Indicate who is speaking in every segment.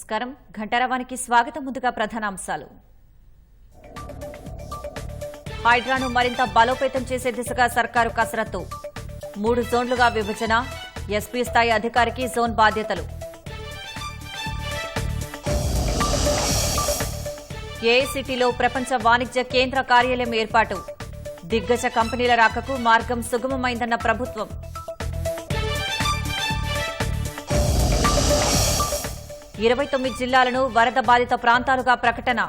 Speaker 1: నమస్కారం. ఘంటారావానికి స్వాగతం. ముందుగా ప్రధానాంశాలు. హైడ్రాను మరింత బలోపేతం చేసే దిశగా సర్కారు కసరత్తు. 3 జోన్లుగా విభజన. ఎస్పీ స్థాయి అధికారికి జోన్ బాధ్యతలు. ఏఐసిటీలో ప్రపంచ వాణిజ్య కేంద్ర కార్యాలయం ఏర్పాటు. దిగ్గజ కంపెనీల రాకకు మార్గం సుగమమైందన్న ప్రభుత్వం. ఇరవై 9 జిల్లాలను వరద బాధిత ప్రాంతాలుగా ప్రకటన.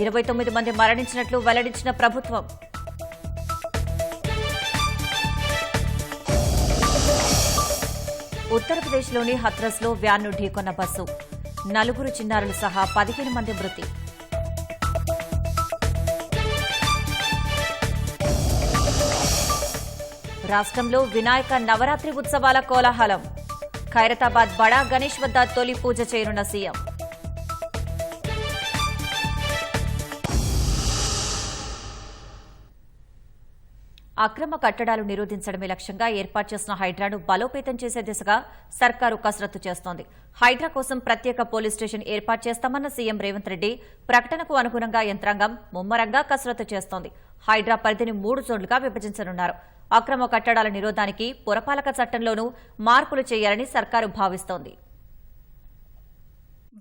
Speaker 1: 29 మంది మరణించినట్లు వెల్లడించిన ప్రభుత్వం. ఉత్తరప్రదేశ్లోని హత్రస్లో వ్యాన్ను ఢీకొన్న బస్సు. 4 చిన్నారులు సహా 15 మంది మృతి. రాష్ట్రంలో వినాయక నవరాత్రి ఉత్సవాల కోలాహలం. ఖైరతాబాద్ బడా గణేష్ వద్ద తొలి పూజ చేయనున్న సీఎం. అక్రమ కట్టడాలు నిరోధించడమే లక్ష్యంగా ఏర్పాటు చేసిన హైడ్రాను బలోపేతం చేసే దిశగా సర్కారు కసరత్తు చేస్తోంది. హైడ్రా కోసం ప్రత్యేక పోలీస్ స్టేషన్ ఏర్పాటు చేస్తామన్న సీఎం రేవంత్ రెడ్డి ప్రకటనకు అనుగుణంగా యంత్రాంగం ముమ్మరంగా కసరత్తు చేస్తోంది. హైడ్రా పరిధిని 3 జోన్లుగా విభజించనున్నారు. అక్రమ కట్టడాల నిరోధానికి పురపాలక చట్టంలోనూ మార్పులు చేయాలని సర్కారు భావిస్తోంది.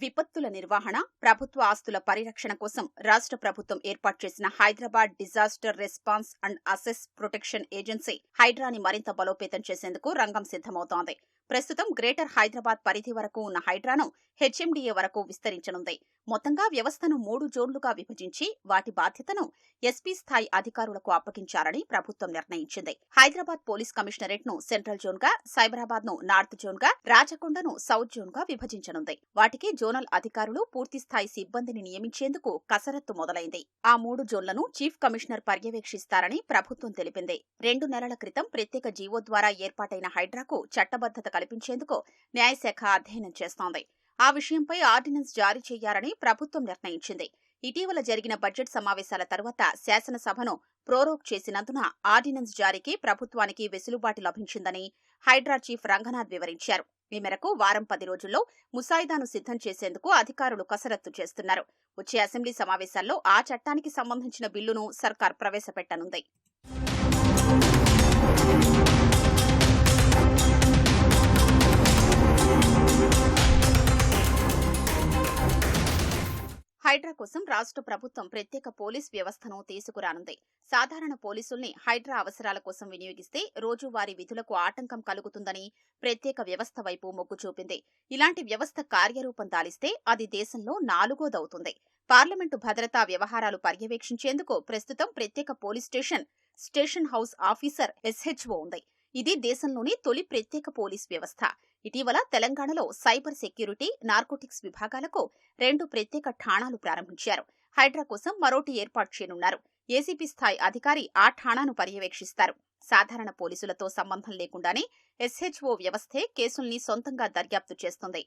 Speaker 2: విపత్తుల నిర్వహణ, ప్రభుత్వ ఆస్తుల పరిరక్షణ కోసం రాష్ట్ర ప్రభుత్వం ఏర్పాటు చేసిన హైదరాబాద్ డిజాస్టర్ రెస్పాన్స్ అండ్ అసెస్ ప్రొటెక్షన్ ఏజెన్సీ హైడ్రాని మరింత బలోపేతం చేసేందుకు రంగం సిద్దమవుతోంది. ప్రస్తుతం గ్రేటర్ హైదరాబాద్ పరిధి వరకు ఉన్న హైడ్రాను హెచ్ఎండిఏ వరకు విస్తరించనుంది. మొత్తంగా వ్యవస్థను 3 జోన్లుగా విభజించి వాటి బాధ్యతను ఎస్పీ స్థాయి అధికారులకు అప్పగించాలని ప్రభుత్వం నిర్ణయించింది. హైదరాబాద్ పోలీస్ కమిషనరేట్ ను సెంట్రల్ జోన్ గా, సైబరాబాద్ ను నార్త్ జోన్ గా, రాచకొండను సౌత్ జోన్ గా విభజించనుంది. వాటికి జోనల్ అధికారులు, పూర్తిస్థాయి సిబ్బందిని నియమించేందుకు కసరత్తు మొదలైంది. ఆ 3 జోన్లను చీఫ్ కమిషనర్ పర్యవేక్షిస్తారని ప్రభుత్వం తెలిపింది. 2 నెలల క్రితం ప్రత్యేక జీవో ద్వారా ఏర్పాటైన హైడ్రాకు చట్టబద్దత కల్పించేందుకు న్యాయశాఖ అధ్యయనం చేస్తోంది. ఆ విషయంపై ఆర్డినెన్స్ జారీ చేయాలని ప్రభుత్వం నిర్ణయించింది. ఇటీవల జరిగిన బడ్జెట్ సమావేశాల తర్వాత శాసనసభను ప్రోరోగ్ చేసినందున ఆర్డినెన్స్ జారీకి ప్రభుత్వానికి వెసులుబాటు లభించిందని హైడ్రా చీఫ్ రంగనాథ్ వివరించారు. ఈ మేరకు వారం 10 రోజుల్లో ముసాయిదాను సిద్ధం చేసేందుకు అధికారులు కసరత్తు చేస్తున్నారు. వచ్చే అసెంబ్లీ సమావేశాల్లో ఆ చట్టానికి సంబంధించిన బిల్లును సర్కార్ ప్రవేశపెట్టనుంది. హైడ్రా కోసం రాష్ట్ర ప్రభుత్వం ప్రత్యేక పోలీస్ వ్యవస్థను తీసుకురానుంది. సాధారణ పోలీసుల్ని హైడ్రా అవసరాల కోసం వినియోగిస్తే రోజువారీ విధులకు ఆటంకం కలుగుతుందని ప్రత్యేక వ్యవస్థ వైపు మొగ్గు చూపింది. ఇలాంటి వ్యవస్థ కార్యరూపం దాలిస్తే అది దేశంలో 4వదవుతుంది. పార్లమెంటు భద్రతా వ్యవహారాలు పర్యవేక్షించేందుకు ప్రస్తుతం ప్రత్యేక police station house officer SHO ఉంది. ఇది దేశంలోని తొలి ప్రత్యేక పోలీస్ వ్యవస్థ. ఇటీవల తెలంగాణలో సైబర్ సెక్యూరిటీ, నార్కోటిక్స్ విభాగాలకు 2 ప్రత్యేక ఠాణాలు ప్రారంభించారు. హైడ్రా కోసం మరోటి ఏర్పాటు చేయనున్నారు. ఏసీపీ స్థాయి అధికారి ఆ ఠాణాను పర్యవేక్షిస్తారు. సాధారణ పోలీసులతో సంబంధం లేకుండానే ఎస్హెచ్ఓ వ్యవస్థే కేసుల్ని సొంతంగా దర్యాప్తు చేస్తుంది.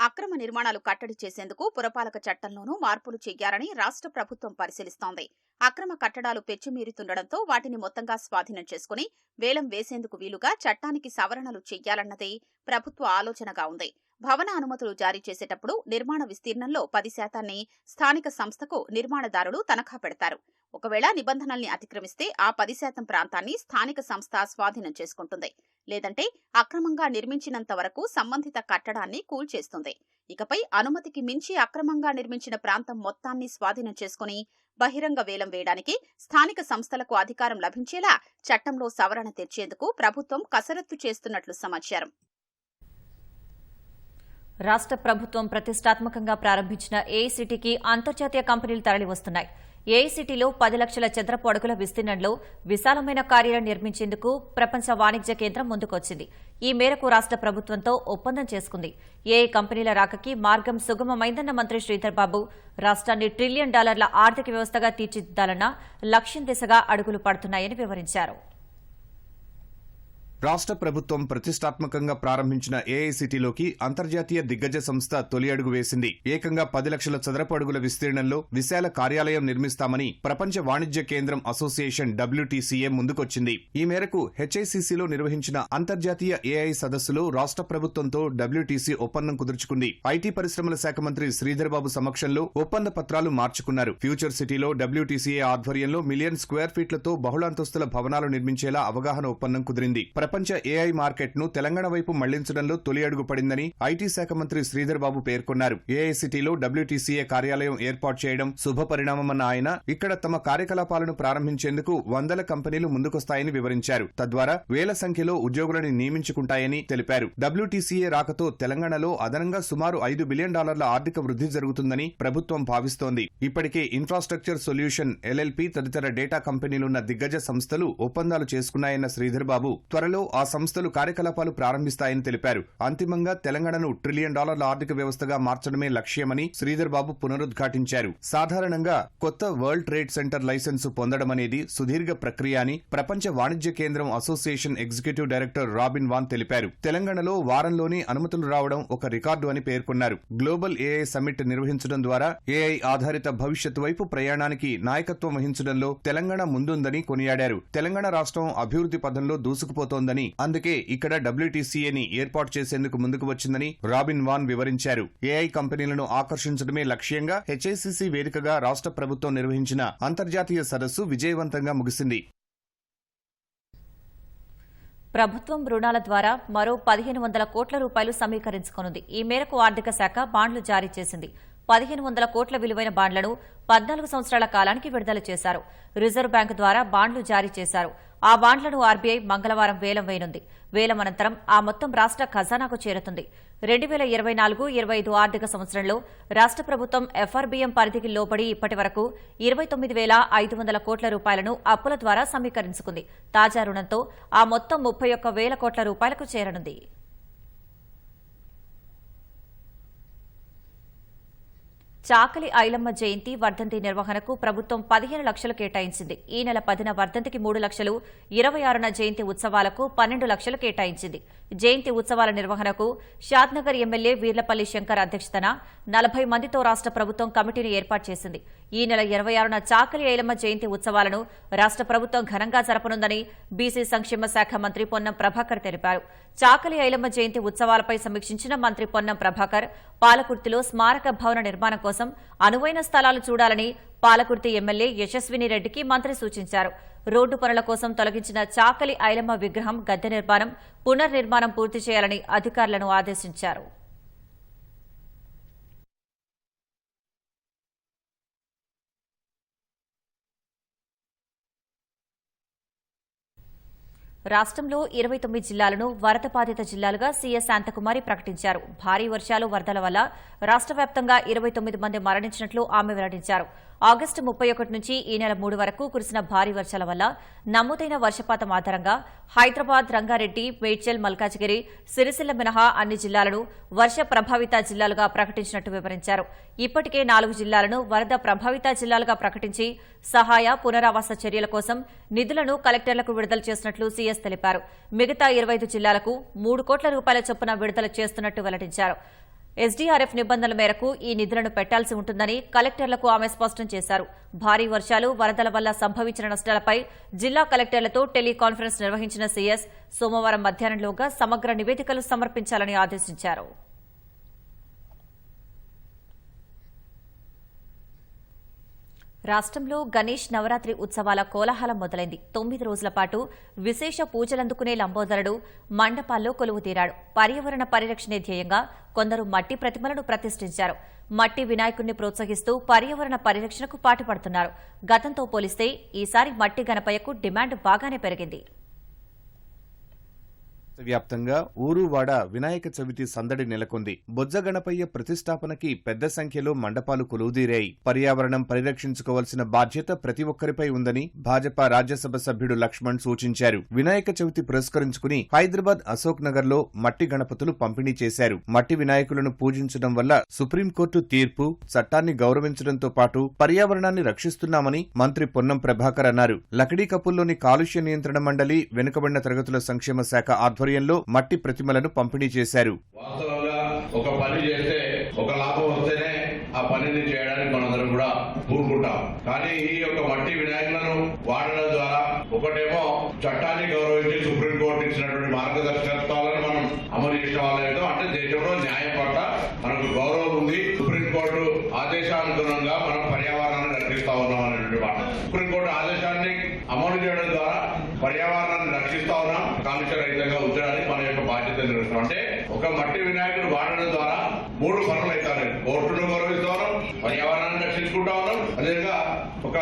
Speaker 2: అక్రమ నిర్మాణాలు కట్టడి చేసేందుకు పురపాలక చట్టంలోనూ మార్పులు చేయాలని రాష్ట్ర ప్రభుత్వం పరిశీలిస్తోంది. అక్రమ కట్టడాలు పెచ్చుమీరుతుండటంతో వాటిని మొత్తంగా స్వాధీనం చేసుకుని వేలం వేసేందుకు వీలుగా చట్టానికి సవరణలు చేయాలన్నదే ప్రభుత్వ ఆలోచనగా ఉంది. భవన అనుమతులు జారీ చేసేటప్పుడు నిర్మాణ విస్తీర్ణంలో 10% స్థానిక సంస్థకు నిర్మాణదారులు తనఖా పెడతారు. ఒకవేళ నిబంధనల్ని అతిక్రమిస్తే ఆ 10% ప్రాంతాన్ని స్థానిక సంస్థ స్వాధీనం చేసుకుంటుంది. లేదంటే అక్రమంగా నిర్మించినంత వరకు సంబంధిత కట్టడాన్ని కూల్చేస్తుంది. ఇకపై అనుమతికి మించి అక్రమంగా నిర్మించిన ప్రాంతం మొత్తాన్ని స్వాధీనం చేసుకుని బహిరంగ వేలం వేయడానికి స్థానిక సంస్థలకు అధికారం లభించేలా చట్టంలో సవరణ తెచ్చేందుకు ప్రభుత్వం కసరత్తు చేస్తున్నట్లు సమాచారం.
Speaker 1: రాష్ట్ర ప్రభుత్వం ప్రతిష్టాత్మకంగా ప్రారంభించిన ఏఐసిటీకి అంతర్జాతీయ కంపెనీలు తరలివస్తున్నాయి. ఏఐసిటీలో 10 లక్షల చదరపు అడుగుల విస్తీర్ణంలో విశాలమైన కార్యాలయం నిర్మించేందుకు ప్రపంచ వాణిజ్య కేంద్రం ముందుకొచ్చింది. ఈ మేరకు రాష్ట్ర ప్రభుత్వంతో ఒప్పందం చేసుకుంది. ఏఐ కంపెనీల రాకకి మార్గం సుగమమైందన్న మంత్రి శ్రీధర్ బాబు రాష్ట్రాన్ని $1 ట్రిలియన్ ఆర్థిక వ్యవస్థగా తీర్చిదిద్దాలన్న లక్ష్యం దిశగా అడుగులు పడుతున్నాయని వివరించారు.
Speaker 3: రాష్ట్ర ప్రభుత్వం ప్రతిష్టాత్మకంగా ప్రారంభించిన ఏఐసిటీలోకి అంతర్జాతీయ దిగ్గజ సంస్థ తొలి అడుగు వేసింది. ఏకంగా 10 లక్షల చదరపు అడుగుల విస్తీర్ణంలో విశాల కార్యాలయం నిర్మిస్తామని ప్రపంచ వాణిజ్య కేంద్రం అసోసియేషన్ WTCA ముందుకొచ్చింది. ఈ మేరకు HICCలో నిర్వహించిన అంతర్జాతీయ AI సదస్సులో రాష్ట్ర ప్రభుత్వంతో WTC ఒప్పందం కుదుర్చుకుంది. ఐటీ పరిశ్రమల శాఖ మంత్రి శ్రీధర్ బాబు సమక్షంలో ఒప్పంద పత్రాలు మార్చుకున్నారు. ఫ్యూచర్ సిటీలో WTCA ఆధ్వర్యంలో మిలియన్ స్క్వేర్ ఫీట్లతో బహుళాంతస్తుల భవనాలు నిర్మించేలా అవగాహన ఒప్పందం కుదిరింది. ప్రపంచ AI మార్కెట్ ను తెలంగాణ వైపు మళ్లించడంలో తొలి అడుగు పడిందని ఐటీ శాఖ మంత్రి శ్రీధర్ బాబు పేర్కొన్నారు. AI సిటీలో WTCA కార్యాలయం ఏర్పాటు చేయడం శుభ పరిణామమన్న ఆయన ఇక్కడ తమ కార్యకలాపాలను ప్రారంభించేందుకు వందల కంపెనీలు ముందుకొస్తాయని వివరించారు. తద్వారా వేల సంఖ్యలో ఉద్యోగులను నియమించుకుంటాయని తెలిపారు. WTCA రాకతో తెలంగాణలో అదనంగా సుమారు $5 బిలియన్ ఆర్థిక వృద్ధి జరుగుతుందని ప్రభుత్వం భావిస్తోంది. ఇప్పటికే ఇన్ఫ్రాస్ట్రక్చర్ సొల్యూషన్ LLP తదితర డేటా కంపెనీలున్న దిగ్గజ సంస్థలు ఒప్పందాలు చేసుకున్నాయన్న శ్రీధర్ బాబు త్వరలో ఆ సంస్థలు కార్యకలాపాలు ప్రారంభిస్తాయని తెలిపారు. అంతిమంగా తెలంగాణను $1 ట్రిలియన్ ఆర్థిక వ్యవస్థగా మార్చడమే లక్ష్యమని శ్రీధర్ బాబు పునరుద్ఘాటించారు. సాధారణంగా కొత్త వరల్డ్ ట్రేడ్ సెంటర్ లైసెన్సు పొందడమనేది సుదీర్ఘ ప్రక్రియ అని ప్రపంచ వాణిజ్య కేంద్రం association executive director Robin van తెలిపారు. తెలంగాణలో వారంలోనే అనుమతులు రావడం ఒక రికార్డు అని పేర్కొన్నారు. గ్లోబల్ AI సమ్మిట్ నిర్వహించడం ద్వారా AI ఆధారిత భవిష్యత్తు వైపు ప్రయాణానికి నాయకత్వం వహించడంలో తెలంగాణ ముందుందని కొనియాడారు. తెలంగాణ రాష్ట్రం అభివృద్ధి పథంలో దూసుకుపోతోందని, అందుకే ఇక్కడ WTCAని ఏర్పాటు చేసేందుకు ముందుకు వచ్చిందని రాబిన్ వాన్ వివరించారు. AI కంపెనీలను ఆకర్షించడమే లక్ష్యంగా HICC వేదికగా రాష్ట్ర ప్రభుత్వం నిర్వహించిన అంతర్జాతీయ సదస్సు విజయవంతంగా ముగిసింది.
Speaker 1: ప్రభుత్వం రుణాల ద్వారా మరో 1500 కోట్ల రూపాయలు సమీకరించుకోనుంది. ఈ మేరకు ఆర్థిక శాఖ బాండ్లు జారీ చేసింది. 1500 కోట్ల విలువైన బాండ్లను 14 సంవత్సరాల కాలానికి విడుదల చేశారు. రిజర్వ్ బ్యాంకు ద్వారా బాండ్లు జారీ చేశారు. ఆ బాండ్లను RBI మంగళవారం వేలం వేయనుంది. వేలం అనంతరం ఆ మొత్తం రాష్ట్ర ఖజానాకు చేరుతుంది. 2024-25 ఆర్థిక సంవత్సరంలో రాష్ట్ర ప్రభుత్వం FRBM పరిధికి లోబడి ఇప్పటి వరకు 29,500 కోట్ల రూపాయలను అప్పుల ద్వారా సమీకరించుకుంది. తాజా రుణంతో ఆ మొత్తం 31,000 కోట్ల రూపాయలకు చేరనుంది. చాకలి ఐలమ్మ జయంతి వర్ధంతి నిర్వహణకు ప్రభుత్వం 15 లక్షలు కేటాయించింది. ఈ నెల 10న వర్ధంతికి 3 లక్షలు, 26న జయంతి ఉత్సవాలకు 12 లక్షలు కేటాయించింది. జయంతి ఉత్సవాల నిర్వహణకు షాద్నగర్ ఎమ్మెల్యే వీర్లపల్లి శంకర్ అధ్యక్షతన 40 మందితో రాష్ట్ర ప్రభుత్వం కమిటీని ఏర్పాటు చేసింది. ఈ నెల 26న చాకలి ఐలమ్మ జయంతి ఉత్సవాలను రాష్ట్ర ప్రభుత్వం ఘనంగా జరపనుందని బీసీ సంక్షేమ శాఖ మంత్రి పొన్నం ప్రభాకర్ తెలిపారు. చాకలి ఐలమ్మ జయంతి ఉత్సవాలపై సమీక్షించిన మంత్రి పొన్నం ప్రభాకర్ పాలకుర్తిలో స్మారక భవన నిర్మాణం కోసం అనువైన స్థలాలు చూడాలని పాలకుర్తి ఎమ్మెల్యే యశస్విని రెడ్డికి మంత్రి సూచించారు. రోడ్డు పనుల కోసం తొలగించిన చాకలి ఐలమ్మ విగ్రహం గద్దె నిర్మాణం, పునర్నిర్మాణం పూర్తి చేయాలని అధికారులను ఆదేశించారు. రాష్ట్రంలో 29 జిల్లాలను వరద బాధిత జిల్లాలుగా సీఎస్ శాంతకుమారి ప్రకటించారు. భారీ వర్షాలు, వరదల వల్ల రాష్ట్ర వ్యాప్తంగా 29 మంది మరణించినట్లు ఆమె వెల్లడించారు. ఆగస్టు 31 నుంచి ఈ నెల 3 వరకు కురిసిన భారీ వర్షాల వల్ల నమోదైన వర్షపాతం ఆధారంగా హైదరాబాద్, రంగారెడ్డి, మేడ్చల్, మల్కాజిగిరి, సిరిసిల్ల మినహా అన్ని జిల్లాలను వర్ష ప్రభావిత జిల్లాలుగా ప్రకటించినట్టు వివరించారు. ఇప్పటికే 4 జిల్లాలను వరద ప్రభావిత జిల్లాలుగా ప్రకటించి సహాయ, పునరావాస చర్యల కోసం నిధులను కలెక్టర్లకు విడుదల చేసినట్లు సీఎస్ తెలిపారు. మిగతా 25 జిల్లాలకు 3 కోట్ల రూపాయల చొప్పున విడుదల చేస్తున్నట్టు వెల్లడించారు. SDRF నిబంధనల మేరకు ఈ నిధులను పెట్టాల్సి ఉంటుందని కలెక్టర్లకు ఆమె స్పష్టం చేశారు. భారీ వర్షాలు, వరదల వల్ల సంభవించిన నష్టాలపై జిల్లా కలెక్టర్లతో టెలికాన్ఫరెన్స్ నిర్వహించిన సీఎస్ సోమవారం మధ్యాహ్నంలోగా సమగ్ర నివేదికలు సమర్పించాలని ఆదేశించారు. రాష్ట్రంలో గణేష్ నవరాత్రి ఉత్సవాల కోలాహలం మొదలైంది. 9 రోజుల పాటు విశేష పూజలందుకునే లంబోదరుడు మండపాల్లో కొలువుతీరాడు. పర్యావరణ పరిరక్షణే ధ్యేయంగా కొందరు మట్టి ప్రతిమలను ప్రతిష్ఠించారు. మట్టి వినాయకుడిని ప్రోత్సహిస్తూ పర్యావరణ పరిరక్షణకు పాటుపడుతున్నారు. గతంతో పోలిస్తే ఈసారి మట్టి గణపయ్యకు డిమాండ్ బాగానే పెరిగింది.
Speaker 3: వ్యాప్తంగా ఊరువాడ వినాయక చవితి సందడి నెలకొంది. బొజ్జ గణపయ్య ప్రతిష్టాపనకి పెద్ద సంఖ్యలో మండపాలు కొలువుదీరాయి. పర్యావరణం పరిరక్షించుకోవాల్సిన బాధ్యత ప్రతి ఒక్కరిపై ఉందని భాజపా రాజ్యసభ సభ్యుడు లక్ష్మణ్ సూచించారు. వినాయక చవితి పురస్కరించుకుని హైదరాబాద్ అశోక్ నగర్ లో మట్టి గణపతులు పంపిణీ చేశారు. మట్టి వినాయకులను పూజించడం వల్ల సుప్రీంకోర్టు తీర్పు, చట్టాన్ని గౌరవించడంతో పాటు పర్యావరణాన్ని రక్షిస్తున్నామని మంత్రి పొన్నం ప్రభాకర్ అన్నారు. లకడీ కపుల్లోని కాలుష్య నియంత్రణ మండలి, వెనుకబడిన తరగతుల సంక్షేమ శాఖ ఆధ్వర్యంలో మట్టి ప్రతిమలను పంపిణీ చేశారు.
Speaker 4: వాస్తవంగా ఒక పని చేస్తే ఒక లాభం వస్తేనే ఆ పనిని చేయడానికి మనందరం కూడా కూరుకుంటాం. కానీ ఈ యొక్క మట్టి వినాయకులను వాడడం ద్వారా ఒకటేమో చట్టాన్ని గౌరవించి సుప్రీంకోర్టు ఇచ్చినటువంటి మార్గదర్శకత్వాలను మనం అమలు చేసిన వాళ్ళేదో, అంటే దేశంలో న్యాయం పట్ల మనకు గౌరవం ఉంది. సుప్రీంకోర్టు ఆదేశానుగుణంగా మనం పర్యావరణాన్ని రక్షిస్తా ఉన్నాం అనేటువంటి మాట. సుప్రీంకోర్టు ఆదేశాన్ని అమలు చేయడం ద్వారా పర్యావరణాన్ని రక్షిస్తా ఉన్నాం, కాలుష్య రహితంగా ఉంచడానికి మన యొక్క బాధ్యత నిర్వహిస్తాం. అంటే ఒక మట్టి వినాయకుడు వాడడం ద్వారా 3 పనులు అవుతారు. కోర్టును గౌరవిస్తా ఉన్నాం, పర్యావరణాన్ని రక్షించుకుంటా ఉన్నాం, అదేవిధంగా ఒక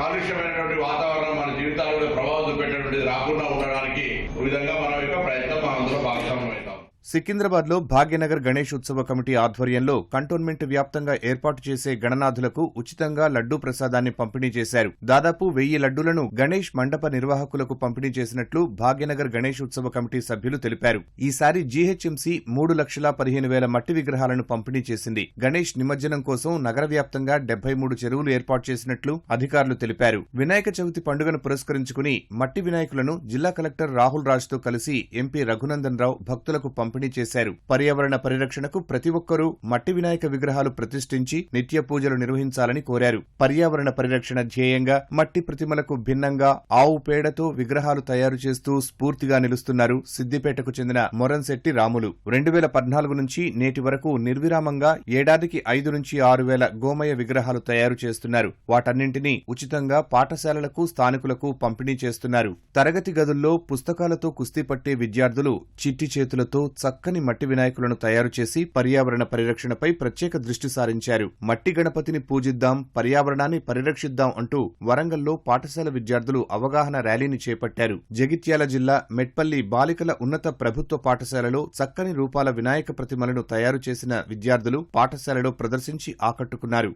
Speaker 4: కాలుష్యమైనటువంటి వాతావరణం మన జీవితాలలో ప్రభావం చూపేటటువంటిది రాకుండా ఉండడానికి ఈ విధంగా మన యొక్క ప్రయత్నం మనందరూ భాగస్వామ్యం అవుతాం.
Speaker 3: సికింద్రాబాద్ లో భాగ్యనగర్ గణేష్ ఉత్సవ కమిటీ ఆధ్వర్యంలో కంటోన్మెంట్ వ్యాప్తంగా ఏర్పాటు చేసే గణనాథులకు ఉచితంగా లడ్డూ ప్రసాదాన్ని పంపిణీ చేశారు. దాదాపు 1000 లడ్డూలను గణేష్ మండప నిర్వాహకులకు పంపిణీ చేసినట్లు భాగ్యనగర్ గణేష్ ఉత్సవ కమిటీ సభ్యులు తెలిపారు. ఈసారి జీహెచ్ఎంసీ 3,15,000 మట్టి విగ్రహాలను పంపిణీ చేసింది. గణేష్ నిమజ్జనం కోసం నగర వ్యాప్తంగా 73 చెరువులు ఏర్పాటు చేసినట్లు అధికారులు తెలిపారు. వినాయక చవితి పండుగను పురస్కరించుకుని మట్టి వినాయకులను జిల్లా కలెక్టర్ రాహుల్ రాజ్ తో కలిసి ఎంపీ రఘునందన్ రావు భక్తులకు పంపిణీ చేశారు. పర్యావరణ పరిరక్షణకు ప్రతి ఒక్కరూ మట్టి వినాయక విగ్రహాలు ప్రతిష్ఠించి నిత్య పూజలు నిర్వహించాలని కోరారు. పర్యావరణ పరిరక్షణ ధ్యేయంగా మట్టి ప్రతిమలకు భిన్నంగా ఆవు పేడతో విగ్రహాలు తయారు చేస్తూ స్ఫూర్తిగా నిలుస్తున్నారు సిద్దిపేటకు చెందిన మొరంశెట్టి రాములు. 2014 నుంచి నేటి వరకు నిర్విరామంగా ఏడాదికి 5 నుంచి 6,000 గోమయ విగ్రహాలు తయారు చేస్తున్నారు. వాటన్నింటినీ ఉచితంగా పాఠశాలలకు, స్థానికులకు పంపిణీ చేస్తున్నారు. తరగతి గదుల్లో పుస్తకాలతో కుస్తీ పట్టే విద్యార్థులు చిట్టి చేతులతో చక్కని మట్టి వినాయకులను తయారు చేసి పర్యావరణ పరిరక్షణపై ప్రత్యేక దృష్టి సారించారు. మట్టి గణపతిని పూజిద్దాం, పర్యావరణాన్ని పరిరక్షిద్దాం అంటూ వరంగల్లో పాఠశాల విద్యార్థులు అవగాహన ర్యాలీని చేపట్టారు. జగిత్యాల జిల్లా మెట్పల్లి బాలికల ఉన్నత ప్రభుత్వ పాఠశాలలో చక్కని రూపాల వినాయక ప్రతిమలను తయారు చేసిన విద్యార్థులు పాఠశాలలో ప్రదర్శించి ఆకట్టుకున్నారు.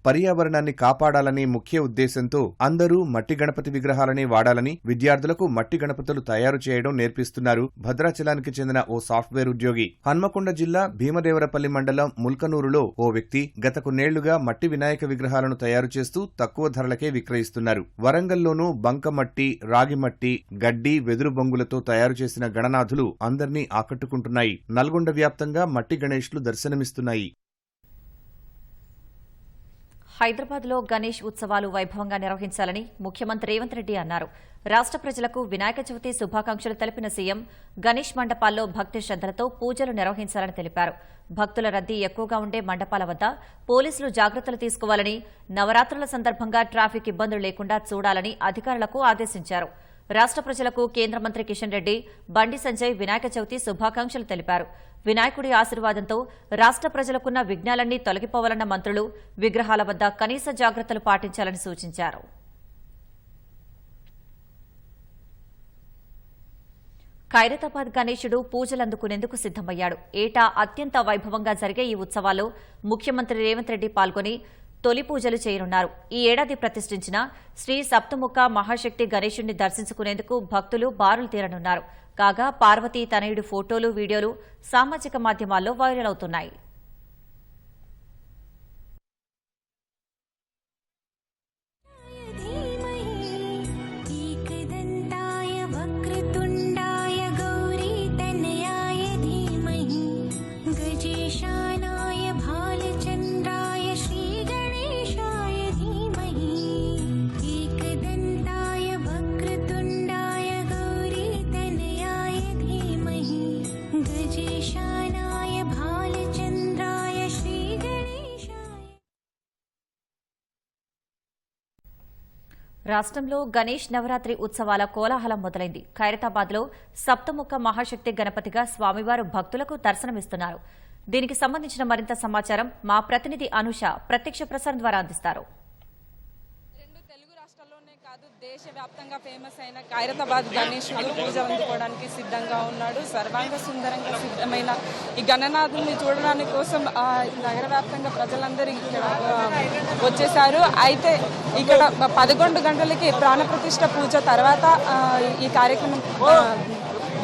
Speaker 3: పర్యావరణాన్ని కాపాడాలనే ముఖ్య ఉద్దేశంతో అందరూ మట్టి గణపతి విగ్రహాలనే వాడాలని విద్యార్థులకు మట్టి గణపతులు తయారు చేయడం నేర్పిస్తున్నారు భద్రాచలానికి చెందిన ఓ సాఫ్ట్వేర్ ఉద్యోగి. హన్మకొండ జిల్లా భీమదేవరపల్లి మండలం ముల్కనూరులో ఓ వ్యక్తి గత కొన్నేళ్లుగా మట్టి వినాయక విగ్రహాలను తయారు చేస్తూ తక్కువ ధరలకే విక్రయిస్తున్నారు. వరంగల్లోనూ బంకమట్టి, రాగిమట్టి, గడ్డి, వెదురు బొంగులతో తయారు చేసిన గణనాథులు అందర్నీ ఆకట్టుకుంటున్నాయి. నల్గొండ వ్యాప్తంగా మట్టి గణేష్లు దర్శనమిస్తున్నాయి.
Speaker 1: హైదరాబాద్లో గణేష్ ఉత్సవాలు వైభవంగా నిర్వహించాలని ముఖ్యమంత్రి రేవంత్ రెడ్డి అన్నారు. రాష్ట్ర ప్రజలకు వినాయక చవితి శుభాకాంక్షలు తెలిపిన సీఎం గణేష్ మండపాల్లో భక్తి శ్రద్దలతో పూజలు నిర్వహించాలని తెలిపారు. భక్తుల రద్దీ ఎక్కువగా ఉండే మండపాల వద్ద పోలీసులు జాగ్రత్తలు తీసుకోవాలని, నవరాత్రుల సందర్భంగా ట్రాఫిక్ ఇబ్బందులు లేకుండా చూడాలని అధికారులకు ఆదేశించారు. రాష్ట్ర ప్రజలకు కేంద్ర మంత్రి కిషన్ రెడ్డి, బండి సంజయ్ వినాయక చవితి శుభాకాంక్షలు తెలిపారు. వినాయకుడి ఆశీర్వాదంతో రాష్ట్ర ప్రజలకున్న విఘ్నాలన్నీ తొలగిపోవాలన్న మంత్రులు విగ్రహాల వద్ద కనీస జాగ్రత్తలు పాటించాలని సూచించారు. ఖైరతాబాద్ గణేశుడు పూజలందుకునేందుకు సిద్దమయ్యాడు. ఏటా అత్యంత వైభవంగా జరిగే ఈ ఉత్సవాల్లో ముఖ్యమంత్రి రేవంత్ రెడ్డి పాల్గొని తొలి పూజలు చేయనున్నారు. ఈ ఏడాది ప్రతిష్ఠించిన శ్రీ సప్తముఖ మహాశక్తి గణేశుడిని దర్శించుకునేందుకు భక్తులు బారులు తీరనున్నారు. కాగా పార్వతీ తనయుడి ఫోటోలు, వీడియోలు సామాజిక మాధ్యమాల్లో వైరల్ అవుతున్నాయి.
Speaker 5: गजेशानाय भालचन्द्राय
Speaker 1: రాష్ట్రంలో గణేష్ నవరాత్రి ఉత్సవాల కోలాహలం మొదలైంది. ఖైరతాబాద్లో సప్తముఖ మహాశక్తి గణపతిగా స్వామివారు భక్తులకు దర్శనమిస్తున్నారు. దీనికి సంబంధించిన మరింత సమాచారం మా ప్రతినిధి అనుష ప్రత్యక్ష ప్రసారం ద్వారా అందిస్తారు.
Speaker 5: దేశవ్యాప్తంగా ఫేమస్ అయిన ఖైరతాబాద్ గణేశుడు పూజలు అందుకోవడానికి సిద్ధంగా ఉన్నాడు. సర్వాంగ సుందరంగా సిద్ధమైన ఈ గణనాథుని చూడడానికి కోసం నగర వ్యాప్తంగా ప్రజలందరూ ఇక్కడ వచ్చేసారు. అయితే ఇక్కడ 11 గంటలకి ప్రాణప్రతిష్ఠ పూజ తర్వాత ఈ కార్యక్రమం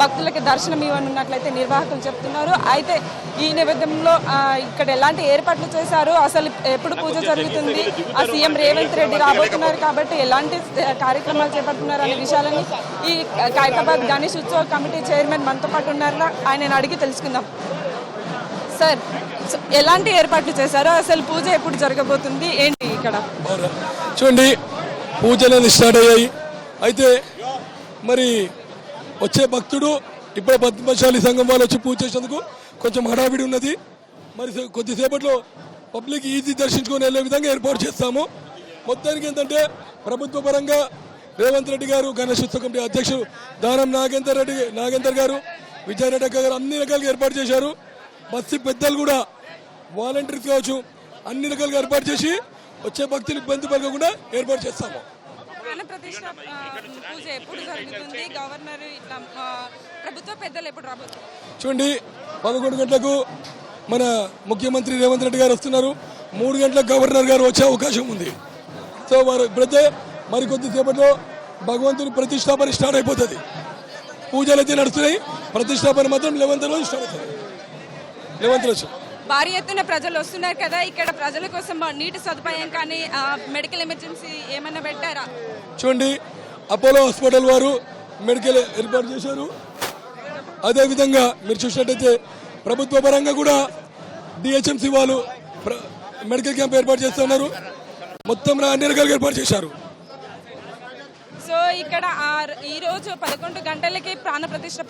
Speaker 5: భక్తులకి దర్శనం ఇవ్వనున్నట్లయితే నిర్వాహకులు చెప్తున్నారు. అయితే ఈ నేపథ్యంలో ఇక్కడ ఎలాంటి ఏర్పాట్లు చేశారు, అసలు ఎప్పుడు పూజ జరుగుతుంది, సీఎం రేవంత్ రెడ్డి రాబోతున్నారు కాబట్టి ఎలాంటి కార్యక్రమాలు చేపడుతున్నారు అనే విషయాలని ఈ ఖైరతాబాద్ గణేష్ ఉత్సవ కమిటీ చైర్మన్ మనతో పాటు ఉన్నారు. ఆయన అడిగి తెలుసుకుందాం. సార్, ఎలాంటి ఏర్పాట్లు చేశారు, అసలు పూజ ఎప్పుడు జరగబోతుంది, ఏంటి ఇక్కడ?
Speaker 6: చూడండి, పూజలు స్టార్ట్ అయ్యాయి. అయితే మరి వచ్చే భక్తుడు ఇప్పుడు పద్మశాలి సంఘం వాళ్ళు వచ్చి పూజ చేసేందుకు కొంచెం హడావిడి ఉన్నది. మరి కొద్దిసేపట్లో పబ్లిక్ ఈజీ దర్శించుకొని వెళ్ళే విధంగా ఏర్పాటు చేస్తాము. మొత్తానికి ఏంటంటే ప్రభుత్వ పరంగా రేవంత్ రెడ్డి గారు, గణేష్ ఉత్సవ కమిటీ అధ్యక్షుడు దానం నాగేందర్ గారు, విజయరెడ్డి గారు అన్ని రకాలుగా ఏర్పాటు చేశారు. బస్సు పెద్దలు కూడా వాలంటీర్స్ కావచ్చు అన్ని రకాలుగా ఏర్పాటు చేసి వచ్చే భక్తులు ఇబ్బంది పడకుండా ఏర్పాటు చేస్తాము.
Speaker 5: ప్రతిష్ఠ పూజ ఎప్పుడు జరుగుతుంది, గవర్నర్ ఇట్లా ప్రభుత్వ పెద్దలు ఎప్పుడు రాబోతున్నారు?
Speaker 6: చూడండి, 11 గంటలకు మన ముఖ్యమంత్రి రేవంత్ రెడ్డి గారు వస్తున్నారు. 3 గంటలకు గవర్నర్ గారు వచ్చే అవకాశం ఉంది. సో వారు ఇప్పుడైతే మరికొద్దిసేపట్లో భగవంతుని ప్రతిష్టాపన స్టార్ట్ అయిపోతుంది. పూజలు అయితే నడుస్తున్నాయి, ప్రతిష్టాపన మాత్రం 11th రోజు స్టార్ట్ అవుతుంది. 11th రోజు
Speaker 5: భారీ ఎత్తున ప్రజలు వస్తున్నారు కదా, ఇక్కడ ప్రజల కోసం నీటి సదుపాయం కానీ మెడికల్ ఎమర్జెన్సీ ఏమైనా పెట్టారా?
Speaker 6: చూడండి, అపోలో హాస్పిటల్ వారు మెడికల్ ఏర్పాటు చేశారు. అదేవిధంగా మీరు చూసినట్టయితే ప్రభుత్వ పరంగా కూడా డిహెచ్ఎంసీ వాళ్ళు మెడికల్ క్యాంప్ ఏర్పాటు చేస్తున్నారు. మొత్తం అన్ని రకాలుగా ఏర్పాటు చేశారు.
Speaker 5: సో ఇక్కడ ఈ రోజు 11 గంటలకి ప్రాణప్రతిష్ఠ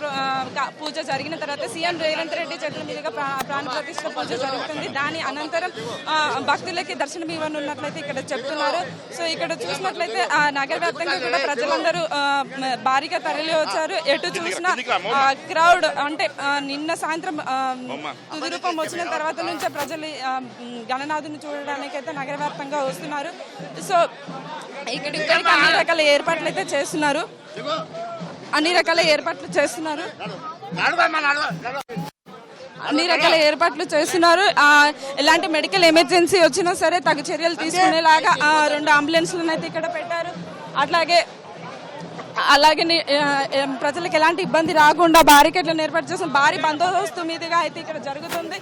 Speaker 5: పూజ జరిగిన తర్వాత సీఎం రేవంత్ రెడ్డి చేతుల మీదుగా ప్రాణప్రతిష్ఠ పూజ జరుగుతుంది. దాని అనంతరం భక్తులకి దర్శనం ఇవ్వనున్నట్లయితే ఇక్కడ చెప్తున్నారు. సో ఇక్కడ చూసినట్లయితే నగర వ్యాప్తంగా కూడా ప్రజలందరూ భారీగా తరలి వచ్చారు. ఎటు చూసినా క్రౌడ్ అంటే నిన్న సాయంత్రం తుది రూపం వచ్చిన తర్వాత నుంచే ప్రజలు గణనాథుని చూడడానికి అయితే నగర వ్యాప్తంగా వస్తున్నారు. సో ఇక్కడ అన్ని రకాల ఏర్పాట్లు అయితే చేస్తున్నారు. అన్ని రకాల ఏర్పాట్లు చేస్తున్నారు. ఎలాంటి మెడికల్ ఎమర్జెన్సీ వచ్చినా సరే తగు చర్యలు తీసుకునేలాగా 2 అంబులెన్స్లను అయితే ఇక్కడ పెట్టారు. అలాగే ప్రజలకు ఎలాంటి ఇబ్బంది రాకుండా బారికేడ్లను ఏర్పాటు చేసిన భారీ బందోబస్తు మీదుగా అయితే ఇక్కడ జరుగుతుంది.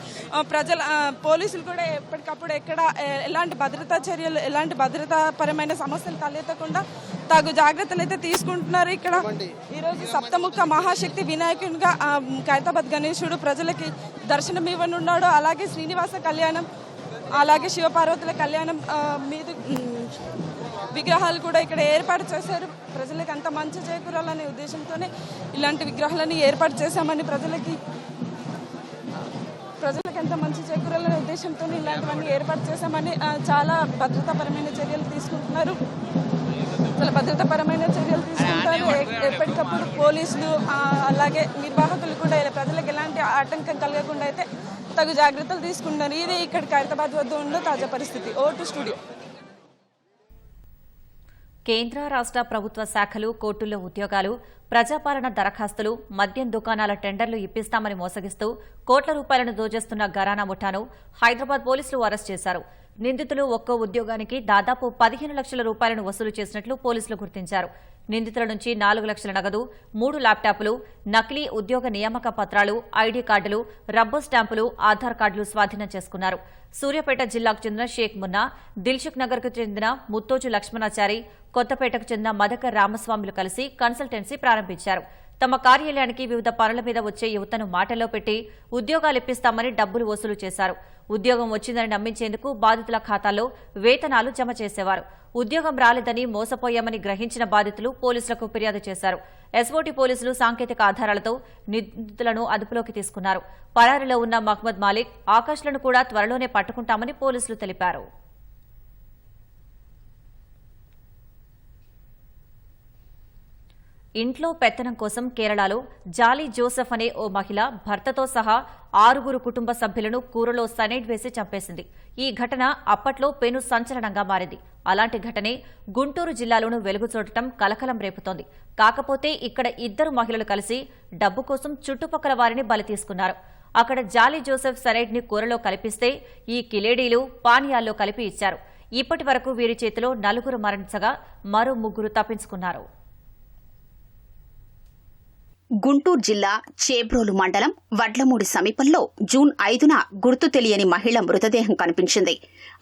Speaker 5: పోలీసులు కూడా ఎప్పటికప్పుడు ఎక్కడ ఎలాంటి భద్రతా చర్యలు, ఎలాంటి భద్రతాపరమైన సమస్యలు తలెత్తకుండా తగు జాగ్రత్తలు అయితే తీసుకుంటున్నారు. ఇక్కడ ఈరోజు సప్తముఖ మహాశక్తి వినాయకునిగా ఖైరతాబాద్ గణేశుడు ప్రజలకి దర్శనం ఇవ్వనున్నాడు. అలాగే శ్రీనివాస కళ్యాణం, అలాగే శివపార్వతుల కళ్యాణం మీద విగ్రహాలు కూడా ఇక్కడ ఏర్పాటు చేశారు. ప్రజలకు అంత మంచి చేకూరాలనే ఉద్దేశంతోనే ఇలాంటి విగ్రహాలను ఏర్పాటు చేశామని ప్రజలకు ఎంత మంచి చేకూరాలనే ఉద్దేశంతో ఇలాంటివన్నీ ఏర్పాటు చేశామని చాలా భద్రతాపరమైన చర్యలు తీసుకుంటున్నారు. ఎప్పటికప్పుడు పోలీసులు అలాగే నిర్వాహకులు కూడా ప్రజలకు ఎలాంటి ఆటంకం కలగకుండా అయితే తగు జాగ్రత్తలు తీసుకుంటున్నారు. ఇది ఇక్కడ ఖైరతాబాద్ వద్ద ఉన్న తాజా పరిస్థితి. Vote studio.
Speaker 1: కేంద్ర రాష్ట్ర ప్రభుత్వ శాఖలు, కోర్టుల్లో ఉద్యోగాలు, ప్రజాపాలన దరఖాస్తులు, మద్యం దుకాణాల టెండర్లు ఇప్పిస్తామని మోసగిస్తూ కోట్ల రూపాయలను దోచేస్తున్న ఘరానా ముఠాను హైదరాబాద్ పోలీసులు అరెస్ట్ చేశారు. నిందితులు ఒక్కో ఉద్యోగానికి దాదాపు 15 లక్షల రూపాయలను వసూలు చేసినట్లు పోలీసులు గుర్తించారు. నిందితుల నుంచి 4 లక్షల నగదు, 3 ల్యాప్టాప్లు, నకిలీ ఉద్యోగ నియామక పత్రాలు, ఐడీ కార్డులు, రబ్బర్ స్టాంపులు, ఆధార్ కార్డులు స్వాధీనం చేసుకున్నారు. సూర్యాపేట జిల్లాకు చెందిన షేక్ మున్నా, దిల్సుఖ్ నగర్ కు చెందిన ముత్తోజు లక్ష్మణాచారి, కొత్తపేటకు చెందిన మదకర్ రామస్వాములు కలిసి కన్సల్టెన్సీ ప్రారంభించారు. తమ కార్యాలయానికి వివిధ పనుల మీద వచ్చే యువతను మాటల్లో పెట్టి ఉద్యోగాలు ఇప్పిస్తామని డబ్బులు వసూలు చేశారు. ఉద్యోగం వచ్చిందని నమ్మించేందుకు బాధితుల ఖాతాల్లో వేతనాలు జమ చేసేవారు. ఉద్యోగం రాలేదని మోసపోయామని గ్రహించిన బాధితులు పోలీసులకు ఫిర్యాదు చేశారు. ఎస్ఓటీ పోలీసులు సాంకేతిక ఆధారాలతో నిందితులను అదుపులోకి తీసుకున్నారు. పరారీలో ఉన్న మహ్మద్ మాలిక్, ఆకాష్లను కూడా త్వరలోనే పట్టుకుంటామని పోలీసులు తెలిపారు. ఇంట్లో పెత్తనం కోసం కేరళలో జాలీ జోసెఫ్ అనే ఓ మహిళ భర్తతో సహా 6 కుటుంబ సభ్యులను కూరలో సైనైడ్ వేసి చంపేసింది. ఈ ఘటన అప్పట్లో పెను సంచలనంగా మారింది. అలాంటి ఘటనే గుంటూరు జిల్లాలోనూ వెలుగుచూడటం కలకలం రేపుతోంది. కాకపోతే ఇక్కడ 2 మహిళలు కలిసి డబ్బు కోసం చుట్టుపక్కల వారిని బలి తీసుకున్నారు. అక్కడ జాలీ జోసెఫ్ సైనైడ్ ని కూరలో కలిపిస్తే ఈ కిలేడీలు పానీయాల్లో కలిపి ఇచ్చారు. ఇప్పటి వరకు వీరి చేతిలో 4 మరణించగా మరో 3 తప్పించుకున్నారు.
Speaker 2: గుంటూరు జిల్లా చేబ్రోలు మండలం వడ్లమూడి సమీపంలో జూన్ 5న గుర్తు తెలియని మహిళ మృతదేహం కనిపించింది.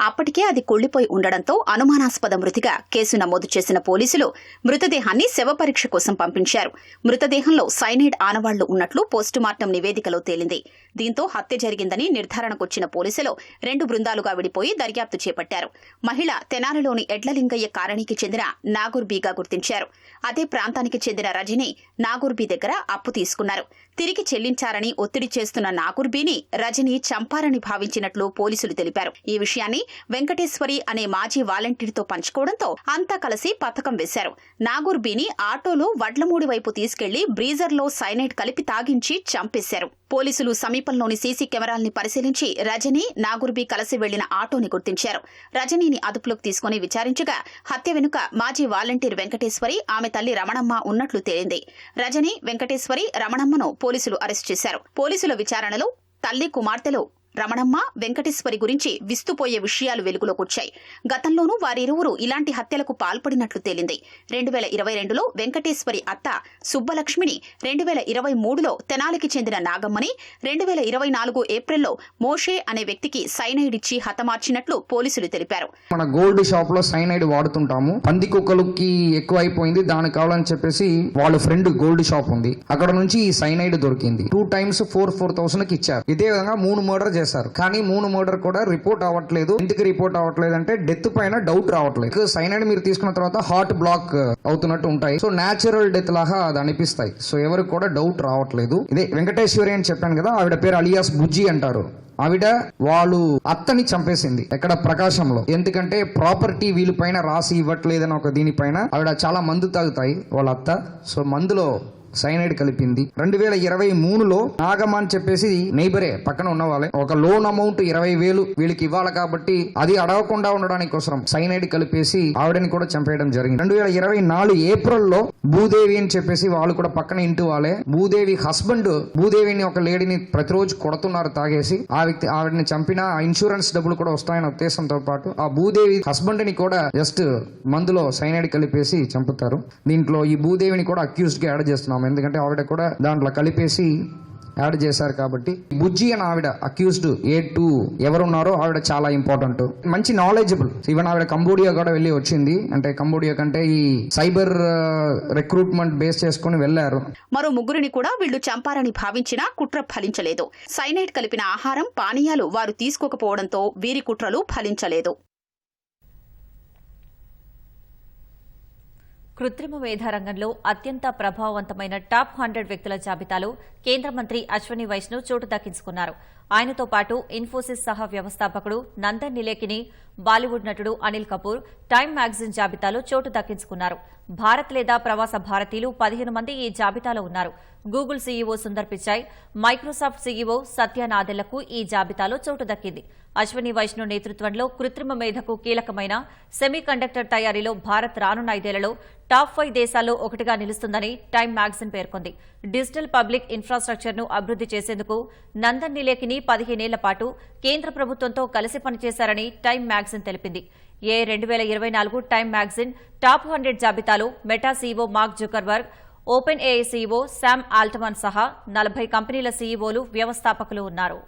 Speaker 2: అప్పటికే అది కుళ్లిపోయి ఉండడంతో అనుమానాస్పద మృతిగా కేసు నమోదు చేసిన పోలీసులు మృతదేహాన్ని శవపరీక్ష కోసం పంపించారు. మృతదేహంలో సైనైడ్ ఆనవాళ్లు ఉన్నట్లు పోస్టుమార్టం నివేదికలో తేలింది. దీంతో హత్య జరిగిందని నిర్ధారణకొచ్చిన పోలీసులు 2 బృందాలుగా విడిపోయి దర్యాప్తు చేపట్టారు. మహిళ తెనాలిలోని ఎడ్లలింగయ్య కాలనీకి చెందిన నాగూర్బీగా గుర్తించారు. అదే ప్రాంతానికి చెందిన రజని నాగూర్బీ దగ్గర అప్పు తీసుకున్నారు. తిరిగి చెల్లించారని ఒత్తిడి చేస్తున్న నాగూర్బీని రజని చంపారని భావించినట్లు పోలీసులు తెలిపారు. ఈ విషయాన్ని వెంకటేశ్వరి అనే మాజీ వాలంటీర్తో పంచుకోవడంతో అంతా కలిసి పథకం వేశారు. నాగూర్బీని ఆటోలో వడ్లమూడి వైపు తీసుకెళ్లి బ్రీజర్లో సైనైడ్ కలిపి తాగించి చంపేశారు. పోలీసులు సమీపంలోని సీసీ కెమెరాల్ని పరిశీలించి రజని నాగూర్బీ కలిసి వెళ్లిన ఆటోని గుర్తించారు. రజనీని అదుపులోకి తీసుకుని విచారించగా హత్య వెనుక మాజీ వాలంటీర్ వెంకటేశ్వరి, ఆమె తల్లి రమణమ్మ ఉన్నట్లు తేలింది. రజని, వెంకటేశ్వరి, రమణమ్మను పోలీసులు అరెస్టు చేశారు. పోలీసుల విచారణలో తల్లి, కుమార్తెలు రమణమ్మ, వెంకటేశ్వరి గురించి విస్తుపోయే విషయాలు వెలుగులోకొచ్చాయి. గతంలోనూ వారిరువురు ఇలాంటి హత్యలకు పాల్పడినట్లు తేలింది. 2022లో వెంకటేశ్వరి అత్త సుబ్బలక్ష్మిని, 2023లో తెనాలికి చెందిన నాగమ్మని, 2024 ఏప్రిల్లో మోషే అనే వ్యక్తికి సైనైడ్ ఇచ్చి హతమార్చినట్లు పోలీసులు తెలిపారు.
Speaker 7: మన గోల్డ్ షాప్ లో సైనైడ్ వాడుతుంటాము. పంది కుక్కలకి ఎక్కువైపోయింది, దానికి కావాలని చెప్పేసి వాళ్ళ ఫ్రెండ్ గోల్డ్ షాప్ ఉంది, అక్కడ నుంచి ఈ సైనైడ్ దొరికింది. 2 times 4,000 కి ఇచ్చారు. ఇదే విధంగా 3 మర్డర్ చేశారు. కానీ 3 మర్డర్ కూడా రిపోర్ట్ అవ్వట్లేదు. ఎందుకు రిపోర్ట్ అవ్వట్లేదు అంటే డెత్ పైన డౌట్ రావట్లేదు. సైనైడ్ మీరు తీసుకున్న తర్వాత హార్ట్ బ్లాక్ అవుతున్నట్టు ఉంటాయి. సో నేచురల్ డెత్ లాగా అది అనిపిస్తాయి. సో ఎవరికి కూడా డౌట్ రావట్లేదు. ఇదే వెంకటేశ్వరి అని చెప్పాను కదా, ఆవిడ పేరు అలియాస్ బుజ్జి అంటారు. ఆవిడ వాళ్ళు అత్తని చంపేసింది ఎక్కడ, ప్రకాశంలో. ఎందుకంటే ప్రాపర్టీ వీళ్ళపైన రాసి ఇవ్వట్లేదని ఒక దీనిపైన ఆవిడ చాలా మందు తాగుతాయి వాళ్ళ అత్త. సో మందులో సైనైడ్ కలిపింది. 2023లో నాగమ్మ అని చెప్పేసి నైబరే, పక్కన ఉన్న వాళ్ళే, ఒక లోన్ అమౌంట్ 20,000 వీళ్ళకి ఇవ్వాలి కాబట్టి అది అడగకుండా ఉండడానికి కోసం సైనైడ్ కలిపేసి ఆవిడని కూడా చంపేయడం జరిగింది. 2024 ఏప్రిల్లో భూదేవి అని చెప్పేసి వాళ్ళు కూడా పక్కన ఇంటి వాళ్ళే, భూదేవి హస్బెండ్ భూదేవిని ఒక లేడీని ప్రతిరోజు కొడుతున్నారు తాగేసి. ఆవిడని చంపిన ఇన్సూరెన్స్ డబ్బులు కూడా వస్తాయన్న ఉద్దేశంతో పాటు ఆ భూదేవి హస్బెండ్ ని కూడా జస్ట్ మందులో సైనైడ్ కలిపేసి చంపుతారు. దీంట్లో ఈ భూదేవిని కూడా అక్యూజ్డ్ గా యాడ్ చేస్తున్నాం, ఎందుకంటే ఆవిడ కూడా దాంట్లో కలిపేసి యాడ్ చేశారు కాబట్టి. బుజ్జి అని ఆవిడ అక్యూజ్డ్ A2 ఎవరున్నారో ఆవిడ చాలా ఇంపార్టెంట్, మంచి నాలెడ్జబుల్. ఈవెన్ ఆవిడ కంబోడియా కూడా వెళ్ళి వచ్చింది. అంటే కంబోడియా కంటే ఈ సైబర్ రిక్రూట్మెంట్ బేస్ చేసుకుని వెళ్లారు.
Speaker 2: మరో 3 కూడా వీళ్లు చంపారని భావించినా కుట్ర ఫలించలేదు. సైనైడ్ కలిపిన ఆహారం, పానీయాలు వారు తీసుకోకపోవడంతో వీరి కుట్రలు ఫలించలేదు.
Speaker 1: కృత్రిమ మేధ రంగంలో అత్యంత ప్రభావవంతమైన టాప్ 100 వ్యక్తుల జాబితాలో కేంద్ర మంత్రి అశ్వని వైష్ణవ్ చోటు దక్కించుకున్నారు. ఆయనతో పాటు ఇన్ఫోసిస్ సహ వ్యవస్థాపకుడు నందన్ నిలేకిని, బాలీవుడ్ నటుడు అనిల్ కపూర్ టైమ్ మ్యాగజైన్ జాబితాలో చోటు దక్కించుకున్నారు. భారత్ లేదా ప్రవాస భారతీయులు 15 మంది ఈ జాబితాలో ఉన్నారు. Google CEO Sundar Pichai, Microsoft CEO Satya నాదెళ్లకు ఈ జాబితాలో చోటు దక్కింది. అశ్వని వైష్ణవ్ నేతృత్వంలో కృత్రిమ మేధకు కీలకమైన సెమీ కండక్టర్ తయారీలో భారత్ రానున్న 5 ఏళ్లలో టాప్ 5 దేశాల్లో ఒకటిగా నిలుస్తుందని టైమ్ మ్యాగజైన్ పేర్కొంది. డిజిటల్ పబ్లిక్ ఇన్ఫ్రాస్ట్రక్చర్ను అభివృద్ది చేసేందుకు నందన్ నిలేకిని 15 ఏళ్ల పాటు కేంద్ర ప్రభుత్వంతో కలిసి పనిచేశారని టైమ్ మ్యాగజైన్ తెలిపింది. 2024 టైమ్ మ్యాగజైన్ టాప్ 100 జాబితాలో meta CEO mark Zuckerberg, open AI CEO Sam Altman సహా 40 కంపెనీల సీఈఓలు, వ్యవస్థాపకులు ఉన్నారు.